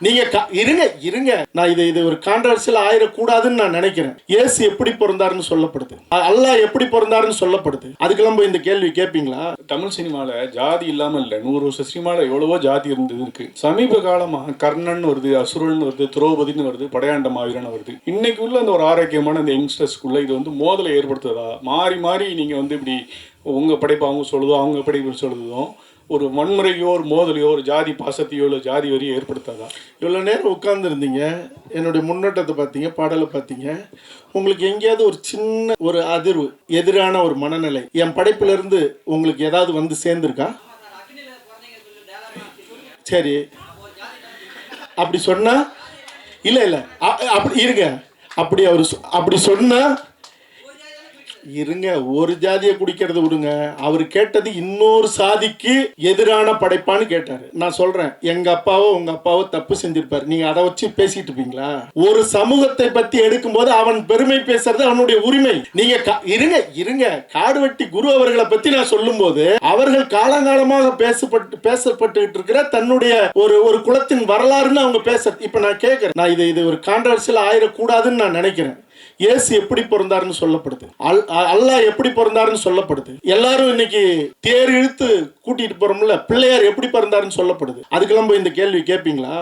நீங்க இருங்க இருங்க, நான் இது ஒரு கான்ட்ரவர்சியல் ஆயிடக்கூடாதுன்னு நான் நினைக்கிறேன். இயேசு எப்படி பிறந்தாருன்னு சொல்லப்படுது, அல்லாஹ் எப்படி பிறந்தாருன்னு சொல்லப்படுது. அதுக்கெல்லாம் போய் இந்த கேள்வி கேட்பீங்களா? தமிழ் சினிமால ஜாதி இல்லாம இல்ல, 100 வருஷ சினிமால எவ்வளவோ ஜாதி இருந்தது இருக்கு. சமீப காலமா கர்ணன் வருது, அசுரன் வருது, திரௌபதினு வருது, படையாண்ட மாவீரன் வருது. இன்னைக்கு உள்ள அந்த ஒரு ஆரோக்கியமான அந்த யங்ஸ்டர்ஸ்குள்ள இது வந்து மோதலை ஏற்படுத்துதா? மாறி மாறி நீங்க வந்து இப்படி உங்க படைப்பு அவங்க சொல்லுதோ, அவங்க படைப்பு சொல்லுதோ, ஒரு வன்முறையோ ஒரு மோதலையோ ஒரு ஜாதி பாசத்தையோ இல்லை ஜாதி வரியோ ஏற்படுத்தாதா? இவ்வளோ நேரம் உட்கார்ந்துருந்தீங்க, என்னுடைய முன்னோட்டத்தை பார்த்தீங்க, பாடலை பார்த்தீங்க. உங்களுக்கு எங்கேயாவது ஒரு சின்ன ஒரு அதிர்வு, எதிரான ஒரு மனநிலை என் படைப்பிலிருந்து உங்களுக்கு ஏதாவது வந்து சேர்ந்துருக்கா? சரி, அப்படி சொன்னா இல்லை இல்லை அப்படி இருங்க, அப்படி அவர் அப்படி சொன்னா இருங்க, ஒரு ஜாதியை குடிக்கிறது விடுங்க. அவர் கேட்டது இன்னொரு சாதிக்கு எதிரான படைப்பான்னு கேட்டாரு. நான் சொல்றேன், எங்க அப்பாவோ உங்க அப்பாவோ தப்பு செஞ்சிருப்பாரு, நீங்க அதை வச்சு பேசிட்டு இருப்பீங்களா? ஒரு சமூகத்தை பத்தி எடுக்கும் போது அவன் பெருமை பேசுறது அவனுடைய உரிமை. நீங்க இருங்க இருங்க, காடுவெட்டி குரு அவர்களை பத்தி நான் சொல்லும் போது அவர்கள் காலங்காலமாக பேசப்பட்டு இருக்கிற தன்னுடைய ஒரு குலத்தின் வரலாறுன்னு அவங்க பேச. இப்ப நான் கேட்கிறேன், நான் இது ஒரு கான்ட்ரவர்சியல் ஆயிடக்கூடாதுன்னு நான் நினைக்கிறேன். இயேசு எப்படி பிறந்தாருன்னு சொல்லப்படுது, அல்லாஹ் எப்படி பிறந்தாருன்னு சொல்லப்படுது. எல்லாரும் இன்னைக்கு தேர் இழுத்து கூட்டிட்டு போறோம்ல, பிள்ளையார் எப்படி பிறந்தாருன்னு சொல்லப்படுது. அதுக்கெல்லாம் போய் இந்த கேள்வி கேட்பீங்களா?